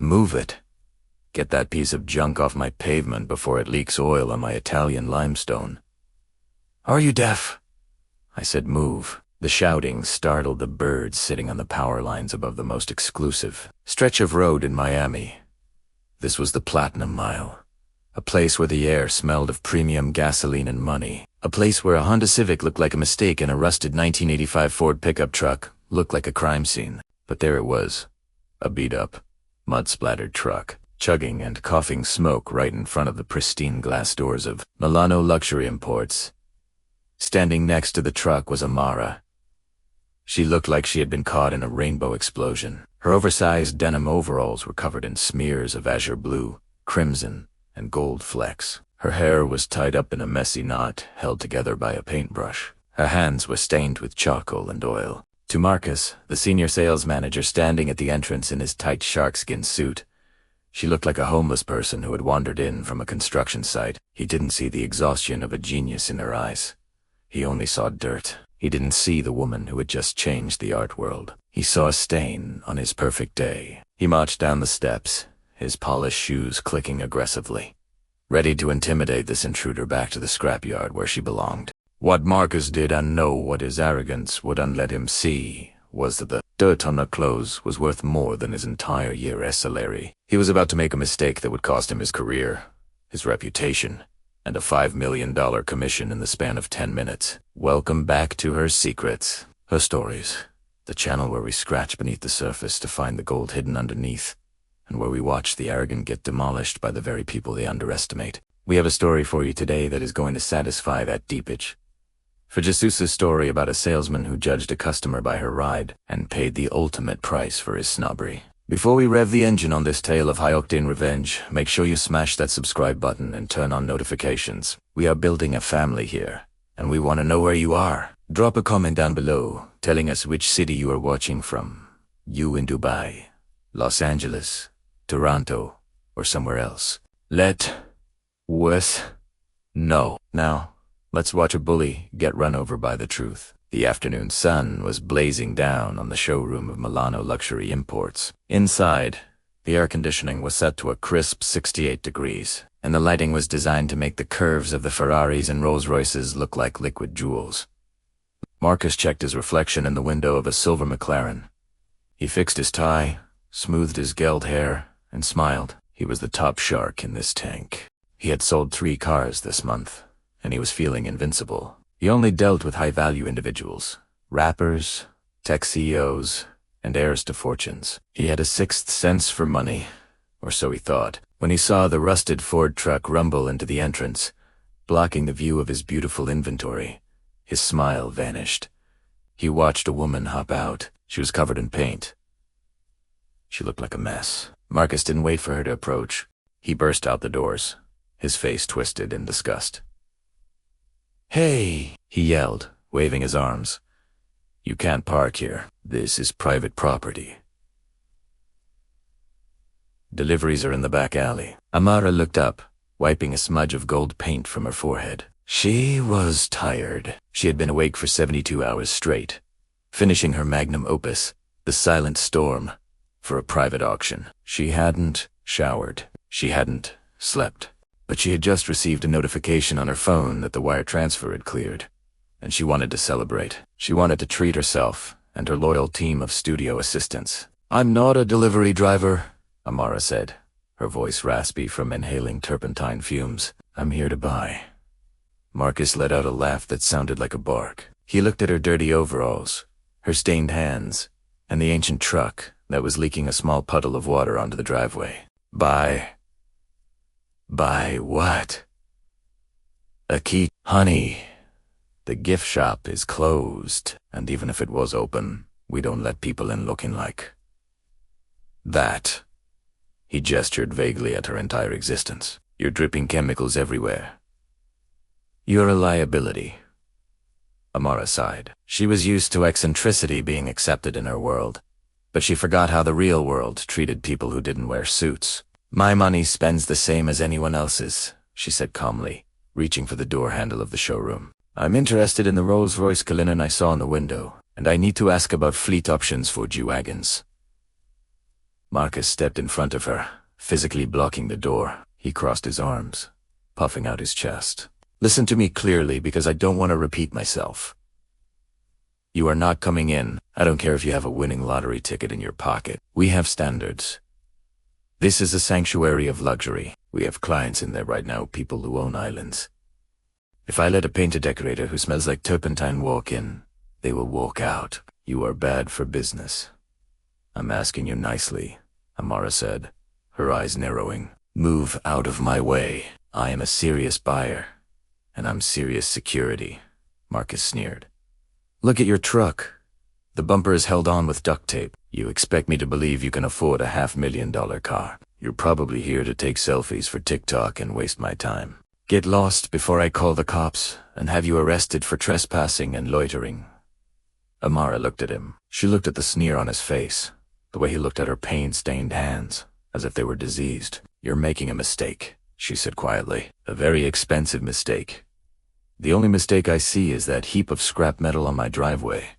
Move it. Get that piece of junk off my pavement before it leaks oil on my Italian limestone. Are you deaf? I said move. The shouting startled the birds sitting on the power lines above the most exclusive stretch of road in Miami. This was the Platinum Mile, a place where the air smelled of premium gasoline and money, a place where a Honda Civic looked like a mistake and a rusted 1985 Ford pickup truck looked like a crime scene. But there it was, a beat-up, mud-splattered truck, chugging and coughing smoke right in front of the pristine glass doors of Milano Luxury Imports. Standing next to the truck was Amara. She looked like she had been caught in a rainbow explosion. Her oversized denim overalls were covered in smears of azure blue, crimson, and gold flecks. Her hair was tied up in a messy knot held together by a paintbrush. Her hands were stained with charcoal and oil. To Marcus, the senior sales manager standing at the entrance in his tight sharkskin suit, she looked like a homeless person who had wandered in from a construction site. He didn't see the exhaustion of a genius in her eyes. He only saw dirt. He didn't see the woman who had just changed the art world. He saw a stain on his perfect day. He marched down the steps, his polished shoes clicking aggressively, ready to intimidate this intruder back to the scrapyard where she belonged. What Marcus did and know what his arrogance wouldn't let him see was that the dirt on her clothes was worth more than his entire year's salary. He was about to make a mistake that would cost him his career, his reputation, and a $5 million commission in the span of 10 minutes. Welcome back to her secrets, her stories, the channel where we scratch beneath the surface to find the gold hidden underneath, and where we watch the arrogant get demolished by the very people they underestimate. We have a story for you today that is going to satisfy that deep itch. For Jesus' story about a salesman who judged a customer by her ride and paid the ultimate price for his snobbery. Before we rev the engine on this tale of high-octane revenge, make sure you smash that subscribe button and turn on notifications. We are building a family here, and we want to know where you are. Drop a comment down below, telling us which city you are watching from. You in Dubai, Los Angeles, Toronto, or somewhere else. Let us know. Now, let's watch a bully get run over by the truth. The afternoon sun was blazing down on the showroom of Milano Luxury Imports. Inside, the air conditioning was set to a crisp 68 degrees, and the lighting was designed to make the curves of the Ferraris and Rolls-Royces look like liquid jewels. Marcus checked his reflection in the window of a silver McLaren. He fixed his tie, smoothed his gelled hair, and smiled. He was the top shark in this tank. He had sold 3 cars this month, and he was feeling invincible. He only dealt with high-value individuals, rappers, tech CEOs, and heirs to fortunes. He had a sixth sense for money, or so he thought. When he saw the rusted Ford truck rumble into the entrance, blocking the view of his beautiful inventory, his smile vanished. He watched a woman hop out. She was covered in paint. She looked like a mess. Marcus didn't wait for her to approach. He burst out the doors, his face twisted in disgust. "Hey!" he yelled, waving his arms. "You can't park here. This is private property. Deliveries are in the back alley." Amara looked up, wiping a smudge of gold paint from her forehead. She was tired. She had been awake for 72 hours straight, finishing her magnum opus, The Silent Storm, for a private auction. She hadn't showered. She hadn't slept. But she had just received a notification on her phone that the wire transfer had cleared, and she wanted to celebrate. She wanted to treat herself and her loyal team of studio assistants. "I'm not a delivery driver," Amara said, her voice raspy from inhaling turpentine fumes. "I'm here to buy." Marcus let out a laugh that sounded like a bark. He looked at her dirty overalls, her stained hands, and the ancient truck that was leaking a small puddle of water onto the driveway. "Buy what?" "A key, honey. The gift shop is closed, and even if it was open, we don't let people in looking like that." He gestured vaguely at her entire existence. "You're dripping chemicals everywhere. You're a liability." Amara sighed. She was used to eccentricity being accepted in her world, but she forgot how the real world treated people who didn't wear suits. "My money spends the same as anyone else's," she said calmly, reaching for the door handle of the showroom. "I'm interested in the Rolls-Royce Cullinan I saw in the window, and I need to ask about fleet options for G-Wagons." Marcus stepped in front of her, physically blocking the door. He crossed his arms, puffing out his chest. Listen to me clearly, because I don't want to repeat myself. You are not coming in. I don't care if you have a winning lottery ticket in your pocket. We have standards. This is a sanctuary of luxury. We have clients in there right now, people who own islands. If I let a painter decorator who smells like turpentine walk in, they will walk out. You are bad for business. I'm asking you nicely, Amara said, her eyes narrowing. Move out of my way. I am a serious buyer, and I'm serious security, Marcus sneered. Look at your truck. The bumper is held on with duct tape. You expect me to believe you can afford a $500,000 car. You're probably here to take selfies for TikTok and waste my time. Get lost before I call the cops and have you arrested for trespassing and loitering. Amara looked at him. She looked at the sneer on his face, the way he looked at her pain-stained hands, as if they were diseased. You're making a mistake, she said quietly. A very expensive mistake. The only mistake I see is that heap of scrap metal on my driveway.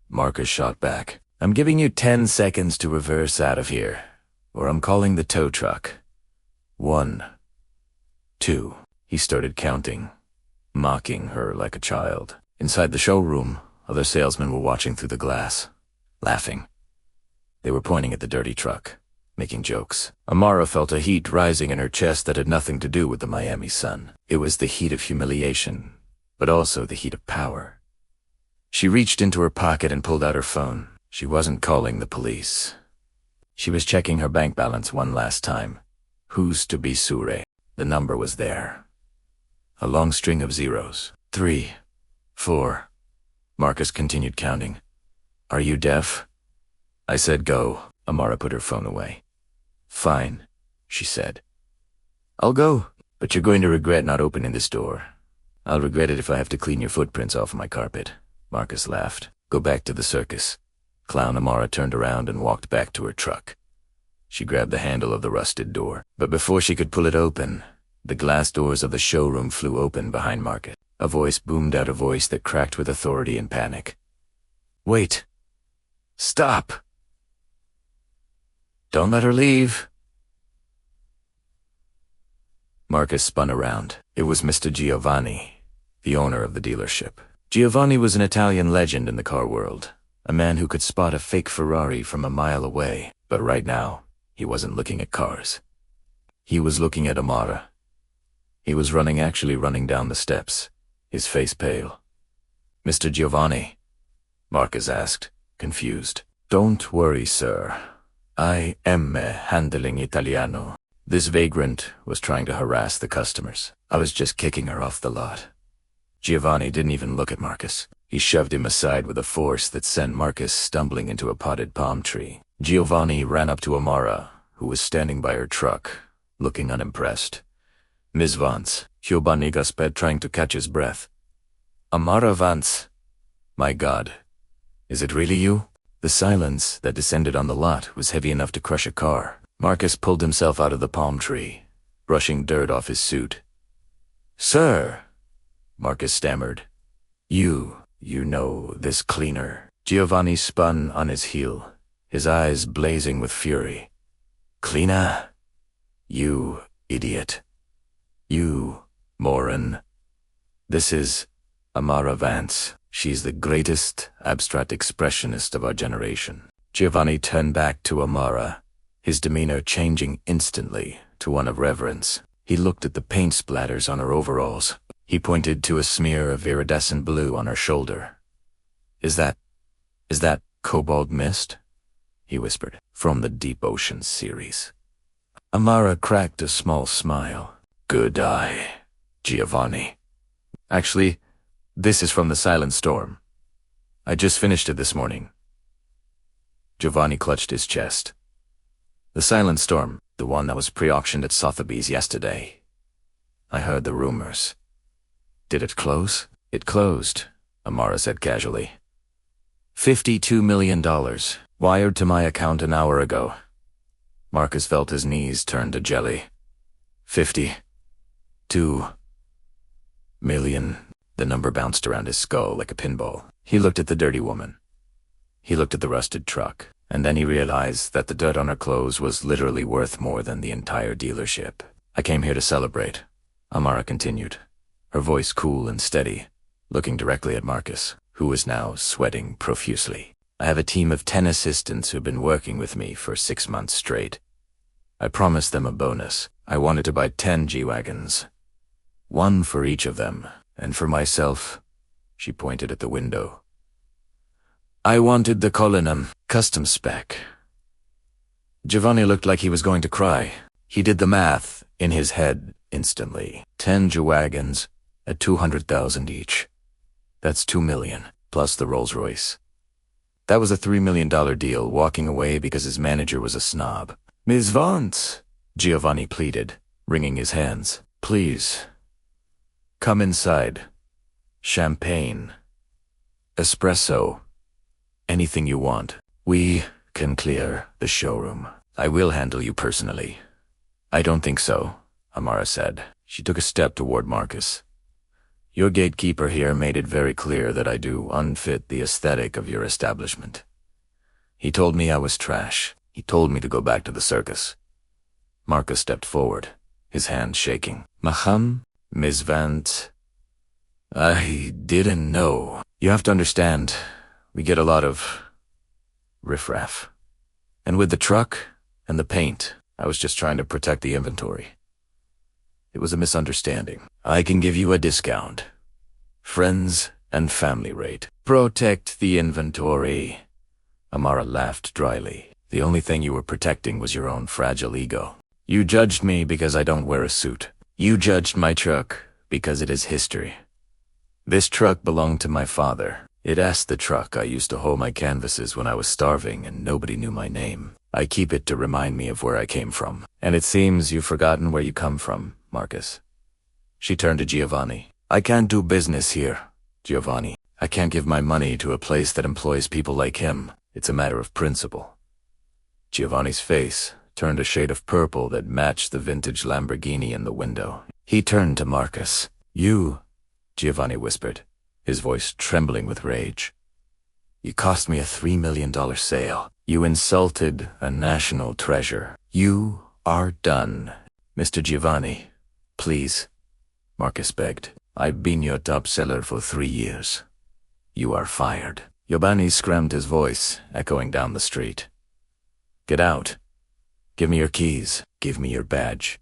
Marcus shot back. I'm giving you 10 seconds to reverse out of here, or I'm calling the tow truck. 1, 2. He started counting, mocking her like a child. Inside the showroom, other salesmen were watching through the glass, laughing. They were pointing at the dirty truck, making jokes. Amara felt a heat rising in her chest that had nothing to do with the Miami sun. It was the heat of humiliation, but also the heat of power. She reached into her pocket and pulled out her phone. She wasn't calling the police. She was checking her bank balance one last time. Who's to be Sure? The number was there. A long string of zeros. 3, 4. Marcus continued counting. Are you deaf? I said go. Amara put her phone away. Fine, she said. I'll go, but you're going to regret not opening this door. I'll regret it if I have to clean your footprints off my carpet. Marcus laughed. Go back to the circus. Clown Amara turned around and walked back to her truck. She grabbed the handle of the rusted door, but before she could pull it open, the glass doors of the showroom flew open behind Marcus. A voice boomed out, a voice that cracked with authority and panic. Wait. Stop. Don't let her leave. Marcus spun around. It was Mr. Giovanni, the owner of the dealership. Giovanni was an Italian legend in the car world, a man who could spot a fake Ferrari from a mile away. But right now, he wasn't looking at cars. He was looking at Amara. He was actually running down the steps, his face pale. Mr. Giovanni? Marcus asked, confused. Don't worry, sir. I am handling Italiano. This vagrant was trying to harass the customers. I was just kicking her off the lot. Giovanni didn't even look at Marcus. He shoved him aside with a force that sent Marcus stumbling into a potted palm tree. Giovanni ran up to Amara, who was standing by her truck, looking unimpressed. Miss Vance, Giovanni gasped, trying to catch his breath. Amara Vance. My God. Is it really you? The silence that descended on the lot was heavy enough to crush a car. Marcus pulled himself out of the palm tree, brushing dirt off his suit. Sir, Marcus stammered. You know this cleaner. Giovanni spun on his heel, his eyes blazing with fury. Cleaner? You idiot. You moron. This is Amara Vance. She's the greatest abstract expressionist of our generation. Giovanni turned back to Amara, his demeanor changing instantly to one of reverence. He looked at the paint splatters on her overalls. He pointed to a smear of iridescent blue on her shoulder. Is that cobalt mist? He whispered. From the Deep Ocean series. Amara cracked a small smile. Good eye, Giovanni. Actually, this is from the Silent Storm. I just finished it this morning. Giovanni clutched his chest. The Silent Storm, the one that was pre-auctioned at Sotheby's yesterday. I heard the rumors. Did it close? It closed, Amara said casually. $52 million, wired to my account an hour ago. Marcus felt his knees turn to jelly. 52 million. The number bounced around his skull like a pinball. He looked at the dirty woman. He looked at the rusted truck. And then he realized that the dirt on her clothes was literally worth more than the entire dealership. I came here to celebrate, Amara continued, her voice cool and steady, looking directly at Marcus, who was now sweating profusely. I have a team of 10 assistants who've been working with me for 6 months straight. I promised them a bonus. I wanted to buy 10 G-Wagons. 1 for each of them, and for myself, she pointed at the window. I wanted the Cullinan custom spec. Giovanni looked like he was going to cry. He did the math in his head instantly. 10 G-Wagons at $200,000 each. That's $2 million, plus the Rolls-Royce. That was a $3 million deal, walking away because his manager was a snob. Ms. Vance, Giovanni pleaded, wringing his hands. Please. Come inside. Champagne. Espresso. Anything you want. We can clear the showroom. I will handle you personally. I don't think so, Amara said. She took a step toward Marcus. Your gatekeeper here made it very clear that I do unfit the aesthetic of your establishment. He told me I was trash. He told me to go back to the circus. Marcus stepped forward, his hand shaking. Maham, Ms. Vance, I didn't know. You have to understand, we get a lot of riffraff. And with the truck and the paint, I was just trying to protect the inventory. It was a misunderstanding. I can give you a discount. Friends and family rate. Protect the inventory. Amara laughed dryly. The only thing you were protecting was your own fragile ego. You judged me because I don't wear a suit. You judged my truck because it is history. This truck belonged to my father. It asked the truck I used to hold my canvases when I was starving and nobody knew my name. I keep it to remind me of where I came from. And it seems you've forgotten where you come from, Marcus. She turned to Giovanni. I can't do business here, Giovanni. I can't give my money to a place that employs people like him. It's a matter of principle. Giovanni's face turned a shade of purple that matched the vintage Lamborghini in the window. He turned to Marcus. You, Giovanni whispered, his voice trembling with rage. You cost me a $3 million sale. You insulted a national treasure. You are done. Mr. Giovanni, please, Marcus begged. I've been your top seller for 3 years. You are fired. Giovanni screamed his voice, echoing down the street. Get out. Give me your keys. Give me your badge.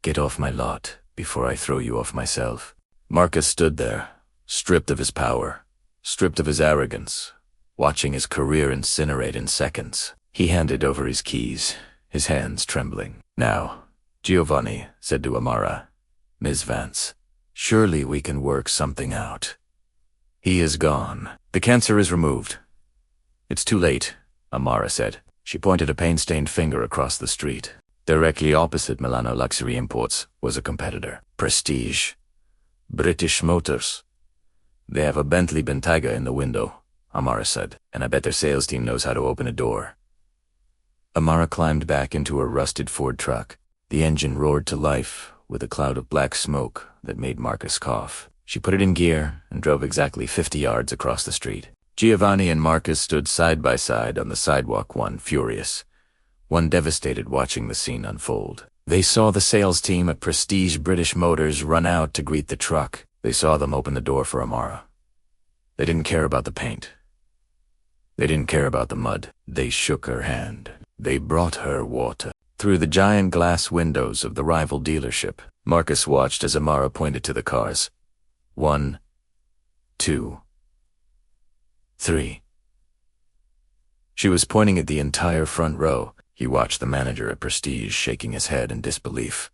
Get off my lot before I throw you off myself. Marcus stood there, stripped of his power, stripped of his arrogance, watching his career incinerate in seconds. He handed over his keys, his hands trembling. Now, Giovanni said to Amara, Ms. Vance, surely we can work something out. He is gone. The cancer is removed. It's too late, Amara said. She pointed a paint-stained finger across the street. Directly opposite Milano Luxury Imports was a competitor, Prestige. British Motors. They have a Bentley Bentayga in the window, Amara said, and I bet their sales team knows how to open a door. Amara climbed back into her rusted Ford truck. The engine roared to life with a cloud of black smoke that made Marcus cough. She put it in gear and drove exactly 50 yards across the street. Giovanni and Marcus stood side by side on the sidewalk, one furious, one devastated watching the scene unfold. They saw the sales team at Prestige British Motors run out to greet the truck. They saw them open the door for Amara. They didn't care about the paint. They didn't care about the mud. They shook her hand. They brought her water. Through the giant glass windows of the rival dealership, Marcus watched as Amara pointed to the cars. 1, 2, 3. She was pointing at the entire front row. He watched the manager at Prestige shaking his head in disbelief,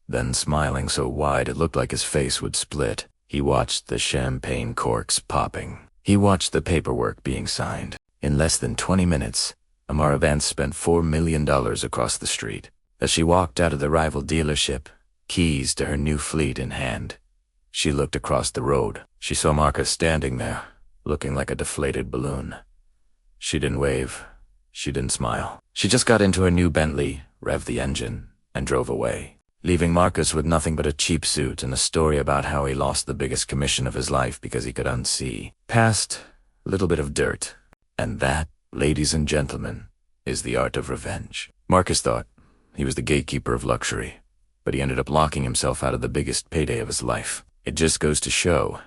then smiling so wide it looked like his face would split. He watched the champagne corks popping. He watched the paperwork being signed. In less than 20 minutes, Amara Vance spent $4 million across the street. As she walked out of the rival dealership, keys to her new fleet in hand, she looked across the road. She saw Marcus standing there, looking like a deflated balloon. She didn't wave. She didn't smile. She just got into her new Bentley, revved the engine, and drove away, leaving Marcus with nothing but a cheap suit and a story about how he lost the biggest commission of his life because he could unsee past a little bit of dirt. And that ladies and gentlemen, is the art of revenge. Marcus thought he was the gatekeeper of luxury, but he ended up locking himself out of the biggest payday of his life. It just goes to show,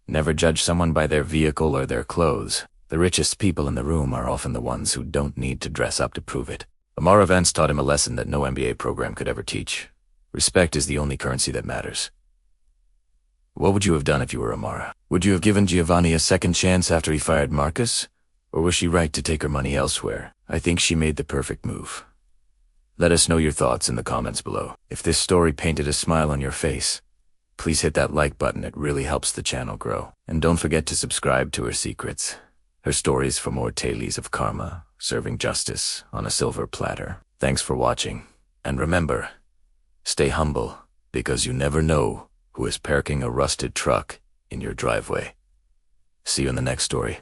never judge someone by their vehicle or their clothes. The richest people in the room are often the ones who don't need to dress up to prove it. Amara events taught him a lesson that no MBA program could ever teach. Respect is the only currency that matters. What would you have done if you were Amara? Would you have given Giovanni a second chance after he fired Marcus? Or was she right to take her money elsewhere? I think she made the perfect move. Let us know your thoughts in the comments below. If this story painted a smile on your face, please hit that like button. It really helps the channel grow. And don't forget to subscribe to her secrets, her stories for more tales of karma, serving justice on a silver platter. Thanks for watching. And remember, stay humble, because you never know who is parking a rusted truck in your driveway. See you in the next story.